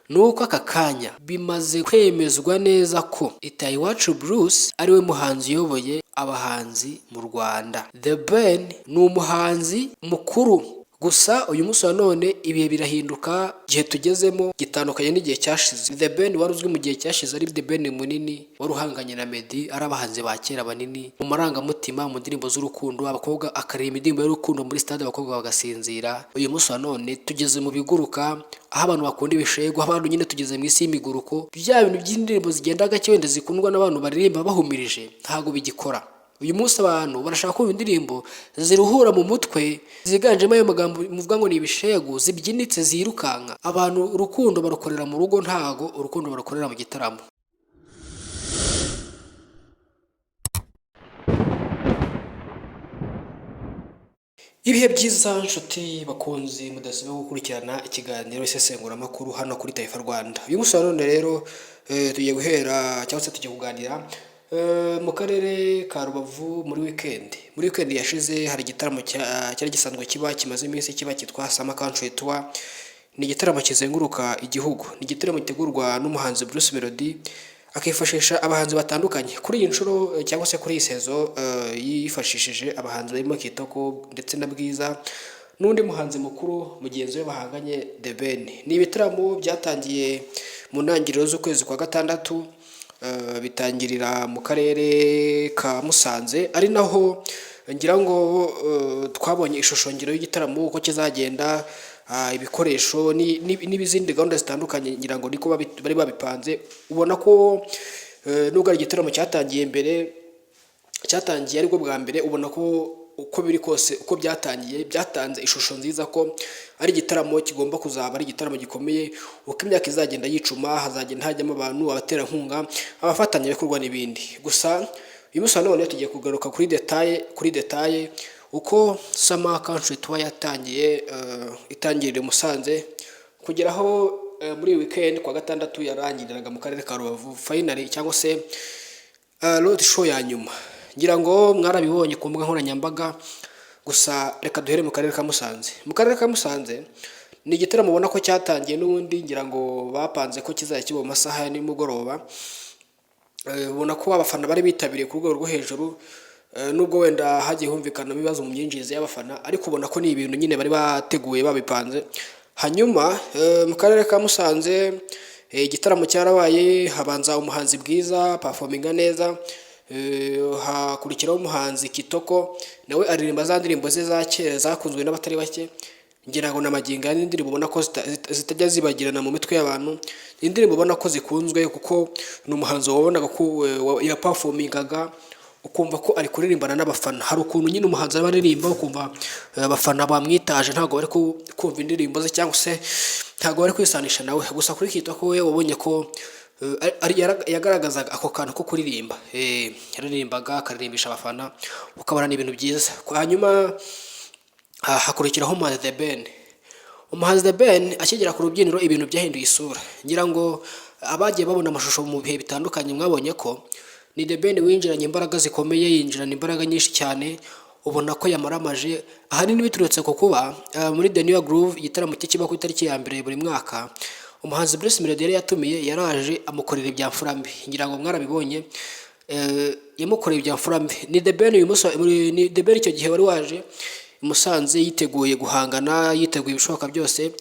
nuko aka kanya bimaze kwemezwa neza ko Itayiwacu Bruce ariwe muhanzi uyoboye abahanzi mu Rwanda. The Ben ni umuhanzi mukuru, gusa uyu munsi wa none ibihe birahinduka, igihe tugezemo gitandukanye n'igihe cyashize. The Ben wari uzwi mu gihe cyashize ari The Ben munini wari uhanganye na Meddy, ari abahanzi ba kera banini mu marangamutima, mu ndirimbo z'urukundo, abakobwa akaririmba indirimbo y'urukundo muri stade abakobwa bagasinzira. Uyu munsi wa none tugeze mu biguruka, aho abantu bakunda ibishego, abantu nyine tugeze mu isi y'imiguruko, bya bintu by'indirimbo zigenda gake wenda zikundwa n'abantu baririmba bahumirije ntago bigikora. Uyu munsi abantu barashaka kumva indirimbo ziruhura mu mutwe, ziganjemo ayo magambo muvuga ngo ni ibishegu, zibyinitse, zirukanka. Abantu urukundo barukorera mu rugo, ntago urukundo barukorera mu gitaramo. Ibihe byiza nshuti bakunzi mudasiba gukurikirana ikiganiro isesenguramakuru hano kuri Taifa Rwanda. Uyu munsi wa none rero tugiye guhera cyangwa se tugiye kuganira mu karere ka Rubavu muri weekend yashize hari igitaramo cyari gisanzwe kimaze iminsi cyitwa Summer Country Tour. Ni igitaramo kizenguruka igihugu, ni igitaramo gitegurwa n'umuhanzi Bruce Melody, akifashisha abahanzi batandukanye. Kuri iyi nshuro cyangwa se kuri iyi sezo yifashishije abahanzi barimo Kitoko ndetse na Bwiza n'undi muhanzi mukuru mugenzi we bahanganye The Ben. Ni ibitaramo byatangiye mu ntangiriro z'ukwezi kwa gatandatu, bitangirira mu karere ka Musanze, ari naho ngira ngo twabonye ishusho ngiro y'igitaramo uko kizagenda, ibikoresho n'ibizindi gahunda zitandukanye, ngira ngo niko bari babipanze. Ubona ko nubwo ari igitaramo cyatangiye ariko bwa mbere, ubona ko uko biri kose uko byatanze ishusho nziza ko ari igitaramo kigomba kuzaba ari igitaramo gikomeye. Uko imyaka izagenda yicuma, hazagenda hajyamo abantu, abaterankunga, abafatanyabikorwa n'ibindi. Gusa uyu munsi none tugiye kugaruka kuri detaye uko Summer Country Tour itangirira Musanze kugeraho muri weekend kwa gatandatu yarangiriraga mu karere ka Rubavu, finally cyangwa se road show ya nyuma. Ngira ngo mwarabibonye ku mbuga nkoranyambaga, gusa reka duhere mu karere ka Musanze. Mu karere ka Musanze ni igitaramo ubona ko cyatangiye n'ubundi, ngira ngo bapanze ko kizajya kiba mu masaha ya nimugoroba. Ubona ko abafana bari bitabiriye ku rwego rwo hejuru, nubwo wenda hagiye humvikana ibibazo mu myinjirize y'abafana, ariko ubona ko ni ibintu nyine bari bateguye babipanze. Hanyuma mu karere ka Musanze igitaramo cyarabaye, habanza umuhanzi Bwiza performinga neza, hakurikiraho umuhanzi Kitoko nawe aririmba za ndirimbo ze za kera zakunzwe n'abatari bake. Ngira ngo n'amaginga n'indirimbo ubona ko zitajya zibagirana mu mitwe y'abantu, indirimbo ubona ko zikunzwe kuko ni umuhanzi wabonaga ko ya performingaga ukumva ko ari kuririmbana n'abafana. Hari ukuntu nyine umuhanzi aba aririmba ukumva abafana bamwitaje, ntabwo bari kumva indirimbo ze cyangwa se ntabwo bari kwisanisha nawe. Gusa kuri Kitoko we wabonye ko yagaragazaga ako kantu ko kuririmba, yaririmbaga akaririmbisha abafana, ukabona ni ibintu byiza. Hanyuma hakurikiraho umuhanzi The Ben. Umuhanzi The Ben akigera ku rubyiniro ibintu byahinduye isura. Ngira ngo abagiye babona amashusho mu bihe bitandukanye mwabonye ko ni The Ben winjiranye imbaraga zikomeye, yinjirana imbaraga nyinshi cyane, ubona ko yamaramaje. Ahanini biturutse ku kuba muri The New Groove igitaramo kiba ku itariki ya mbere buri mwaka, umuhanzi Bruce Melody yari yatumiye yaraje amukorera ibya mfurambi. Ngira ngo mwarabibonye, yamukoreye ibya mfurambi. Ni The Ben uyu munsi, ni The Ben icyo gihe wari waje Musanze yiteguye guhangana, yiteguye ibishoboka byose,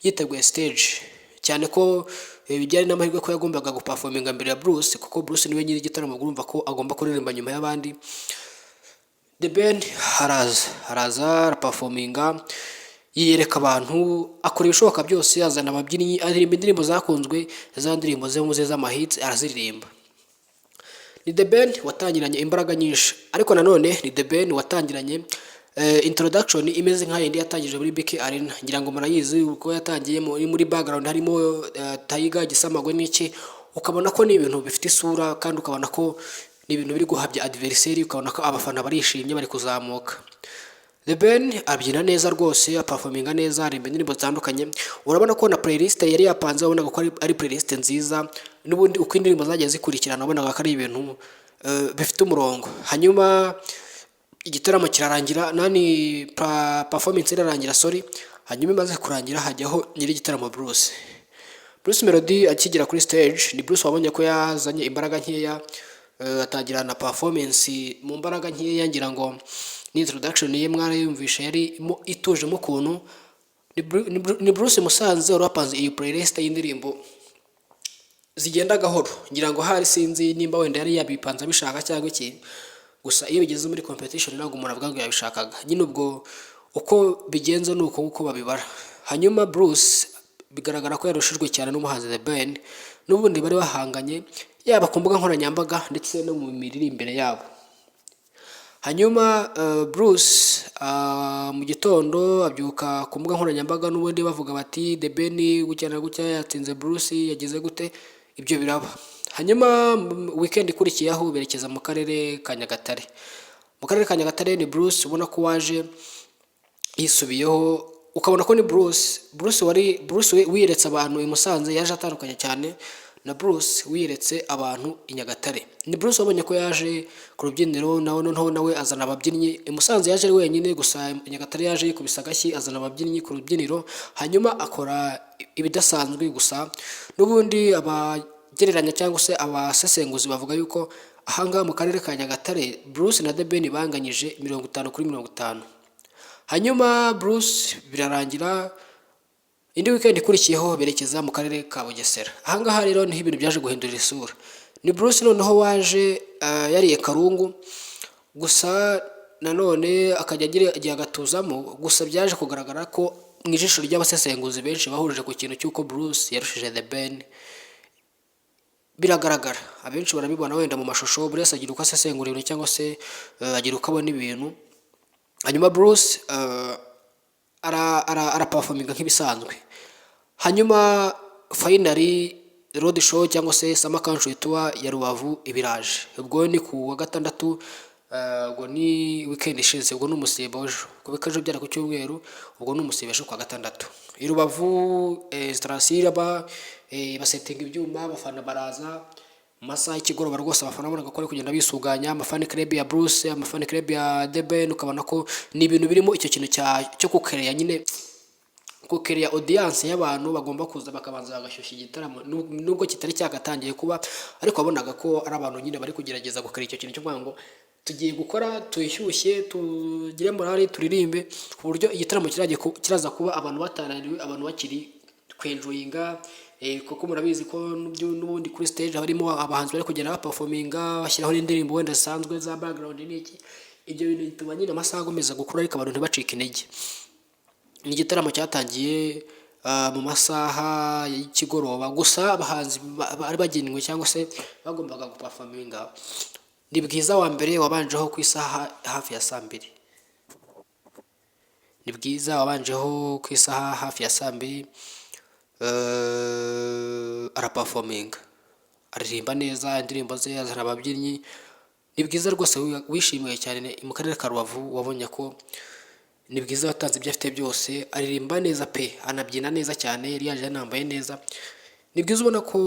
yiteguye stage cyane ko bijyanye n'amahirwe ko yagombaga guperforminga mbere ya Bruce, kuko Bruce niwe nyiri igitaramo, urumva ko agomba kuririmba nyuma y'abandi. The Ben haraza performinga, yiyereka abantu, akora ibishoboka byose, azana ababyinnyi, aririmba indirimbo zakunzwe, za ndirimbo ze muze z'amahits araziririmba. Ni The Ben watangiranye imbaraga nyinshi, ariko nanone ni The Ben watangiranye introduction imeze nka yindi yatangije muri BK Arena. Ngira ngo murayizi uko yatangiye muri background harimo Taiga Gisamagwe n'iki, ukabona ko ni ibintu bifite isura, kandi ukabona ko ni ibintu biri guhabya adversaire, ukabona ko abafana barishimye bari kuzamuka. The Ben abyina neza rwose, performinga neza, arimba indirimbo zitandukanye. Urabona ko na playlist yari yapanze, ubona ko ari playlist nziza, n'ubundi uko indirimbo zagiye zikurikirana ubona ko ari ibintu bifite umurongo. Hanyuma igitaramo kirarangira, performance irarangira, hanyuma imaze kurangira hajyaho nyiri igitaramo Bruce. Bruce Melody akigera kuri stage ni Bruce wabonye ko yazanye imbaraga nkeya, atangira na performance mu mbaraga nkeya, ngira ngo ni introduction ye mwarayumvisha yari itujemo ukuntu. Ni Bruce Musanze wari wapanze iyi playlist y'indirimbo zigenda gahoro, ngira ngo hari sinzi nimba wenda yari yabipanze abishaka cyangwa iki, gusa iyo bigeze muri competition ntabwo umuntu avuga ngo yabishakaga, nyine ubwo uko bigenze nuko uko babibara. Hanyuma Bruce bigaragara ko yarushijwe cyane n'umuhanzi The Ben, n'ubundi bari bahanganye yaba ku mbuga nkoranyambaga ndetse no mu miririmbire yabo. Hanyuma Bruce mu gitondo abyuka ku mbuga nkoranyambaga, n'ubundi bavuga bati The Ben gutya na gutya yatsinze Bruce yagize gute, ibyo biraba. Hanyuma weekend ikurikiyeho berekeza mu karere ka Nyagatare. Mu karere ka Nyagatare ni Bruce ubona ko waje yisubiyeho, ukabona ko ni Bruce wiyeretse abantu i Musanze yaje atandukanye cyane na Bruce wiyeretse abantu i Nyagatare. Ni Bruce wabonye ko yaje ku rubyiniro nawe azana ababyinnyi. I Musanze yaje ari wenyine, gusa i Nyagatare yaje yikubise agashyi azana ababyinnyi ku rubyiniro, hanyuma akora ibidasanzwe. Gusa n'ubundi abagereranya cyangwa se abasesenguzi bavuga yuko ahangaha mu karere ka Nyagatare Bruce na The Ben banganyije 50-50. Hanyuma Bruce birarangira, indi weekend ikurikiyeho berekeza mu karere ka Bugesera. Ahangaha rero niho ibintu byaje guhindura isura. Ni Bruce noneho waje yariye karungu, gusa nanone akajya agira igihe agatuzamo, gusa byaje kugaragara ko mu ijisho ry'abasesenguzi benshi bahurije ku kintu cy'uko Bruce yarushije The Ben. Biragaragara, abenshi barabibona wenda mu mashusho, buri wese agira uko asesengura ibintu cyangwa se agira uko abona ibintu. Hanyuma Bruce araperforminga nk'ibisanzwe. Hanyuma finally road show cyangwa se Summer Country Tour ya Rubavu ibiraje. Ubwo ni ku wa gatandatu, ubwo ni weekend ishize, ubwo ni umusibo ejo. Kuko ejo byara ku cyumweru, ubwo ni umusibo ejo kwa gatandatu. I Rubavu Strasira basettinga ibyuma, abafana baraza masaha y'ikigoroba rwose, abafana babona ko kugenda bisuganya, amafani club ya Bruce, amafani club ya The Ben, ukabona ko ni ibintu birimo icyo kintu cyo kukereya, nyine kukereya audience y'abantu bagomba kuza bakabanza bagashyushya igitaramo, nubwo kitari cyagatangiye kuba, ariko wabonaga ko ari abantu nyine bari kugerageza gukora icyo kintu cyo kuvuga ngo tugiye gukora tuyishyushye, tugire morale, turirimbe, ku buryo igitaramo kiraza kuba abantu bataraniwe, abantu bakiri kwenjoyinga. Kuko murabizi ko n'ubundi kuri stage harimo abahanzi bari kugenda performinga, bashyiraho n'indirimbo wenda zisanzwe za background n'iki. Ibyo bintu bituma nyine amasaha agomeza gukura, ariko abantu ntibacike intege. Ni igitaramo cyatangiye mu masaha y'ikigoroba, gusa abahanzi bari bagenwe cyangwa se bagombaga guperforminga. Ni Bwiza wa mbere wabanjeho ku isaha hafi ya saa 2. Ni Bwiza wabanjeho ku isaha hafi ya saa 2. Araperforminga, aririmba neza indirimbo ze, azana ababyinnyi. Ni Bwiza rwose wishimiye cyane mu karere ka Rubavu, wabonye ko Ni Bwiza watanze ibyo afite byose, aririmba neza pe, anabyina neza cyane, yari yaje yanambaye neza. Ni Bwiza ubona ko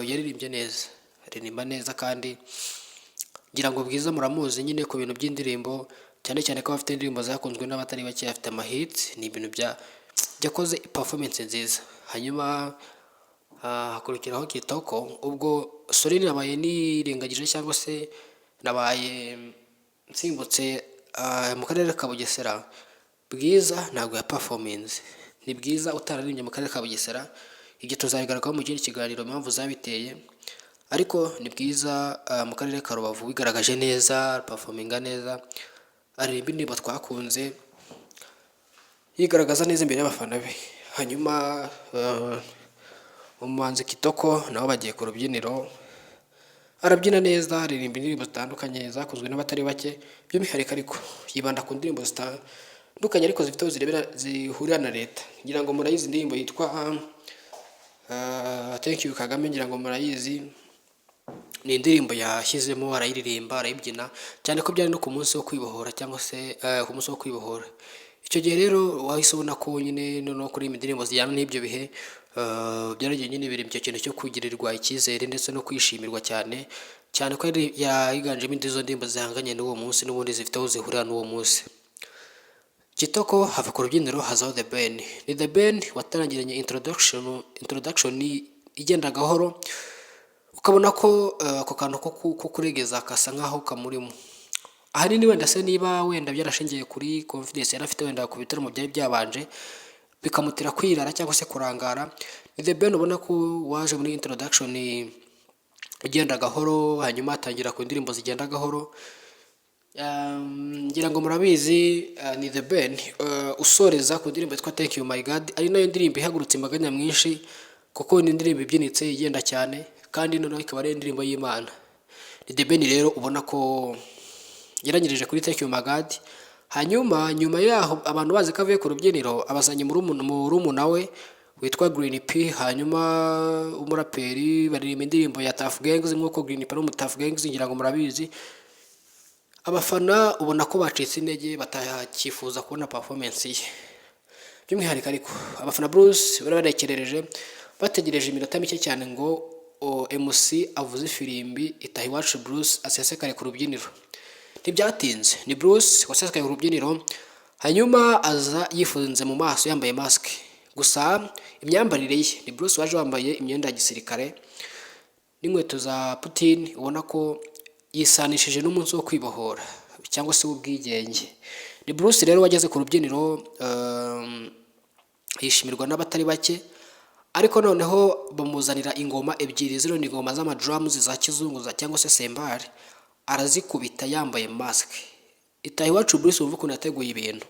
yaririmbye neza, aririmba neza, kandi ngira ngo Bwiza muramuzi nyine ku bintu by'indirimbo, cyane cyane ko afite indirimbo zakunzwe n'abatari bake, afite amahits, ni ibintu byakoze performance nziza. Hanyuma hakurikiraho Kitoko, ubwo sorry nabaye nirengagije cyangwa se nabaye nsimbutse mu karere ka Bugesera. Bwiza ntabwo ya performance, ni Bwiza utararimbye mu karere ka Bugesera. Ibyo tuzabigarukaho mu kindi kiganiro impamvu zabiteye, ariko ni Bwiza mu karere ka Rubavu wigaragaje neza, performinga neza, aririmba indirimbo twakunze, yigaragaza neza imbere y'abafana be. Hanyuma umuhanzi Kitoko nawe bagiye ku rubyiniro, arabyina neza, aririmba indirimbo zitandukanye zakunzwe n'abatari bake, by'umwihariko ariko yibanda ku ndirimbo zitandukanye ariko zifite aho zihurira na leta. Ngira ngo murayizi indirimbo yitwa Thank you Kagame, ngira ngo murayizi. Ni indirimbo yashyizemo, arayiririmba, arayibyina, cyane ko byari no ku munsi wo kwibohora cyangwa se ku munsi wo kwibohora. Icyo gihe rero wahise ubona ko nyine no kuri indirimbo zijyana n'ibyo bihe byaragiye nyine biri mu kintu cyo kugirirwa icyizere ndetse no kwishimirwa cyane ko yiganjemo izo ndirimbo zihanganye n'uwo munsi, n'ubundi zifite aho zihurira n'uwo munsi. Kitoko hava ku rubyiniro hazaho The Ben. Ni The Ben watangiranye introduction igenda gahoro, ukabona ko ako kantu ko kuregeza kasa nkaho kamurimo. Ahanini wenda se niba wenda byarashingiye kuri confidence yari afite wenda ku bitaramo byari byabanje bikamutera kwirara cyangwa se kurangara. Ni The Ben ubona ko waje muri introduction igenda gahoro, hanyuma atangira ku ndirimbo zigenda gahoro. Ngira ngo murabizi ni The Ben usoreza ku ndirimbo yitwa Thank You My God, ari nayo ndirimbo ihagurutse imbaga nyamwinshi kuko ni indirimbo ibyinitse igenda cyane kandi noneho ikaba ari indirimbo y'Imana. Ni The Ben rero ubona ko yarangirije kuri Thank You My God, hanyuma nyuma yaho abantu bazi ko avuye ku rubyiniro abazanye mu rumuna we witwa Green P, hanyuma umuraperi baririmba indirimbo ya Tuff Gangs nk'uko Green P ari mu Tuff Gangs, ngira ngo murabizi. Abafana ubona ko bacitse intege batakifuza kubona performance ye. By'umwihariko ariko abafana Bruce bari barekerereje bategereje iminota mike cyane ngo MC avuze ifirimbi itaha iwacu Bruce asesekare ku rubyiniro. Ntibyatinze, ni Bruce wasesekaye ku rubyiniro, hanyuma aza yifunze mu maso yambaye mask. Gusa imyambarire ye ni Bruce waje wambaye imyenda ya gisirikare n'inkweto za Putin, ubona ko yisanishije n'umunsi wo kwibohora cyangwa se w'ubwigenge. Ni Bruce rero wageze ku rubyiniro yishimirwa n'abatari bake, ariko noneho bamuzanira ingoma ebyiri, zino ni ingoma z'amadrums za kizungu cyangwa se sembari, arazikubita yambaye mask. Itaha iwacu Bruce wumva ukuntu yateguye ibintu.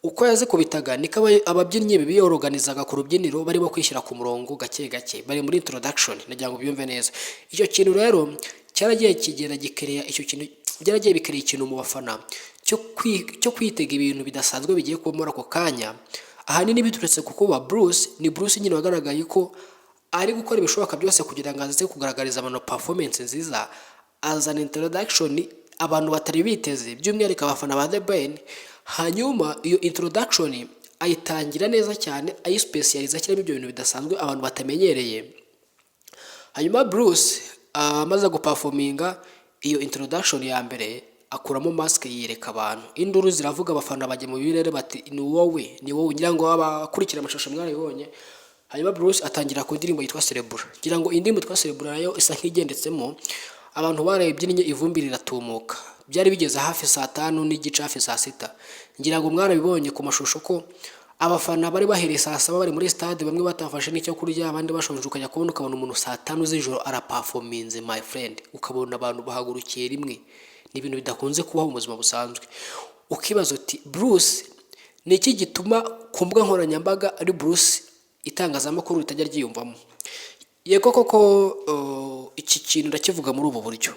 Uko yazikubitaga niko ababyinnyi biyoroganizaga ku rubyiniro barimo kwishyira ku murongo gake gake, bari muri introduction, nagira ngo byumve neza. Icyo kintu rero cyaragiye kigera gikereya, icyo kintu byaragiye bikereye ikintu mu bafana cyo kwitega ibintu bidasanzwe bigiye kuba muri ako kanya. Ahanini bituretse kuko ni Bruce nyine wagaragaye ko ari gukora ibishoboka byose kugira ngo aze kugaragariza abantu performance nziza, azana introduction abantu batari biteze, by'umwihariko abafana ba The Ben. Hanyuma iyo introduction ayitangira neza cyane, ayispecializa kirimo ibyo bintu bidasanzwe abantu batamenyereye. Hanyuma Bruce amaze guperforminga iyo introduction ya mbere akuramo mask yireka abantu, induru ziravuga, abafana bajye mu birere bati ni wowe ngira ngo abakurikira amashusho mwarabibonye. Hanyuma Bruce atangira ku ndirimbo yitwa Cerebura, ngira ngo indirimbo yitwa Cerebura nayo isa nk'igendetsemo, abantu barayibyinnye ivumbi riratumuka. Byari bigeze hafi saa 5 n'igice hafi saa 6, ngira ngo mwarabibonye ku mashusho ko abafana bari bahereye saa 7 bari muri stade, bamwe batafashe n'icyo kurya, abandi bashonje, ukajya kubona ukabona umuntu saa 5 z'ijoro araperforminze my friend, ukabona abantu bahagurukiye rimwe. Ni ibintu bidakunze kubaho mu buzima busanzwe. Ukibaza uti Bruce ni iki gituma ku mbuga nkoranyambaga ari Bruce itangazamakuru ritajya ryiyumvamo? Yego koko iki kintu ndakivuga muri ubu buryo.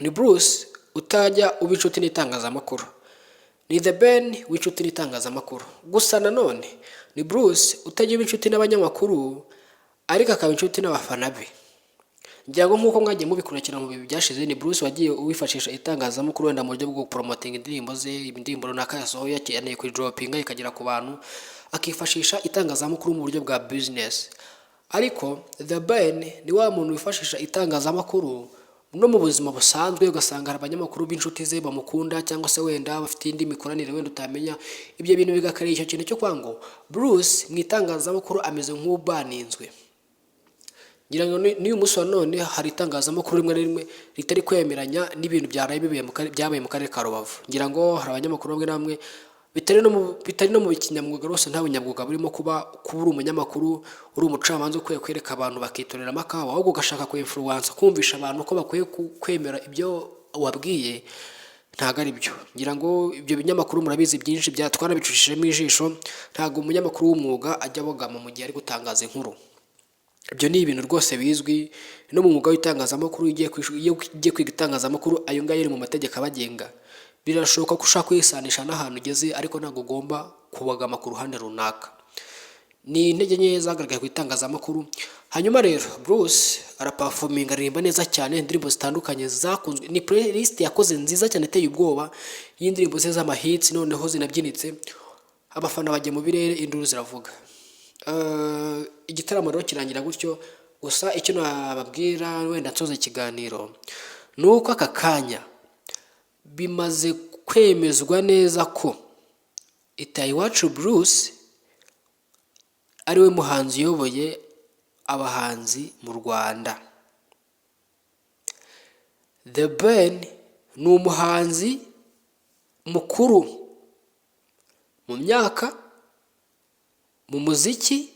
Ni Bruce utajya ubicuti n'itangazamakuru, ni The Ben w'inshuti n'itangazamakuru. Gusa nanone ni Bruce utajya ubicuti n'abanyamakuru ariko akaba inshuti n'abafana be. Ngira ngo nkuko mwagiye mubikurikirana mu bihe byashize, ni Bruce wagiye uwifashisha itangazamakuru wenda mu buryo bwo promoting indirimbo ze, indirimbo runaka yasohoye yakeneye kuri droppinga ikagera ku bantu, akifashisha itangazamakuru mu buryo bwa business. Ariko The Ben ni wa muntu wifashisha itangazamakuru no mu buzima busanzwe, ugasanga abanyamakuru b'inshuti ze bamukunda cyangwa se wenda bafite indi mikoranire wenda utamenya. Ibyo bintu bigakarira icyo kintu cyo kwango Bruce mu itangazamakuru ameze nk'ubaninzwe. Ngira ngo n'uyu munsi wa none hari itangazamakuru rimwe na rimwe ritari kwemeranya n'ibintu byabaye mu karere ka Rubavu. Ngira ngo hari abanyamakuru bamwe namwe bitari no mu kinyamwuga rwose, nta bunyamwuga burimo kuba uri umunyamakuru, uri umucamanza ukwiye kwereka abantu bakitorera amakawa, ahubwo ugashaka ku influence kumvisha abantu ko bakwiye kwemera ibyo wabwiye. Ntago ari byo. Ngira ngo ibyo binyamakuru murabizi byinshi byatwara bicishijemo ijisho, ntago umunyamakuru w'umwuga ajya abogama mu gihe ari gutangaza inkuru. Ibyo ni ibintu rwose bizwi no mu mwuga w'itangazamakuru. Ugiye kwiga itangazamakuru, ayo ngayo ari mu mategeko abagenga. Birashoboka ko ushaka kwisanisha n'ahantu ugeze, ariko ntabwo ugomba kubogama ku ruhande runaka. Ni intege nke zagaragaye ku itangazamakuru. Hanyuma rero Bruce araperforminga, aririmba neza cyane, indirimbo zitandukanye zakunzwe. Ni playlist yakoze nziza cyane iteye ubwoba y'indirimbo ze z'amahits, noneho zinabyinitse, abafana bajye mu birere, induru ziravuga. Igitaramo rero kirangira gutyo. Gusa icyo nababwira wenda nsoza ikiganiro nuko aka kanya bimaze kwemezwa neza ko Itayiwacu Bruce ariwe muhanzi uyoboye abahanzi mu Rwanda. The Ben ni umuhanzi mukuru mu myaka, mu muziki,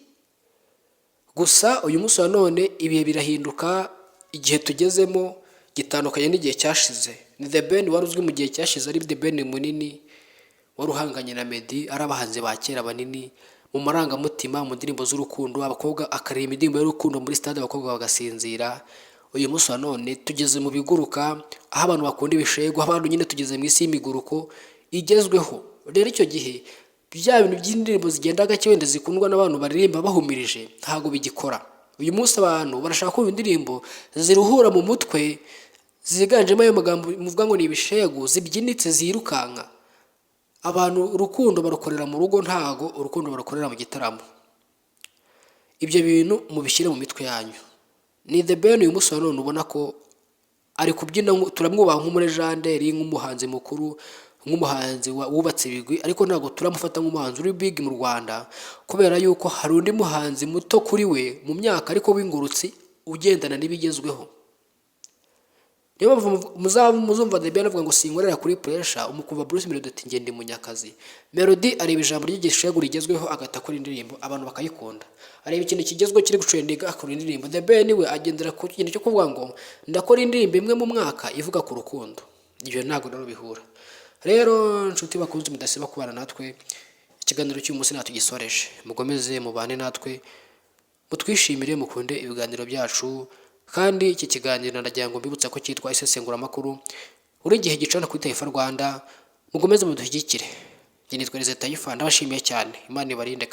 gusa uyu munsi wa none ibihe birahinduka, igihe tugezemo gitandukanye n'igihe cyashize. Ni The Ben wari uzwi mu gihe cyashize, ari The Ben munini wari uhanganye na Meddy, ari abahanzi ba kera banini mu marangamutima, mu ndirimbo z'urukundo, abakobwa akaririmba indirimbo y'urukundo muri stade abakobwa bagasinzira. Uyu munsi wa none tugeze mu biguruka, aho abantu bakunda ibishego, abantu nyine tugeze mu isi y'imiguruko igezweho. Rero icyo gihe bya bintu by'indirimbo zigenda gake wenda zikundwa n'abantu baririmba bahumirije ntago bigikora. Uyu munsi abantu barashaka kumva indirimbo ziruhura mu mutwe, ziganjemo ayo magambo muvuga ngo ni ibishego, zibyinitse, zirukanka. Abantu urukundo barukorera mu rugo, ntago urukundo barukorera mu gitaramo. Ibyo bintu mubishyire mu mitwe yanyu. Ni The Ben uyu munsi wa none ubona ko ari kubyina, turamwubaha nk'umurejanderi, nk'umuhanzi mukuru, nk'umuhanzi wubatse ibigwi, ariko ntabwo turamufata nk'umuhanzi uri big mu Rwanda, kubera yuko hari undi muhanzi muto kuri we mu myaka ariko w'ingurutsi ugendana n'ibigezweho. Niyo mpamvu muzumva The Ben avuga ngo sinkorera kuri pressure, umukumva Bruce Melody ati njye ndi Munyakazi. Melody areba ijambo ry'igishego rigezweho agata akora indirimbo abantu bakayikunda, areba ikintu kigezweho kiri gutrendinga akora indirimbo. The Ben we agendera ku kintu cyo kuvuga ngo ndakora indirimbo imwe mu mwaka ivuga ku rukundo. Ibyo ntabwo naro bihura. Rero nshuti bakunze mudasiba kubana natwe, ikiganiro cy'uyu munsi natugisoreje. Mugomeze mubane natwe, mutwishimire, mukunde ibiganiro byacu, kandi iki kiganiro ndagira ngo mbibutsa ko cyitwa isesenguramakuru, uri igihe gicana kuri Taifa Rwanda. Mugomeze mudushyigikire. Njye nitwa Taifa, ndabashimiye cyane. Imana ibarinde.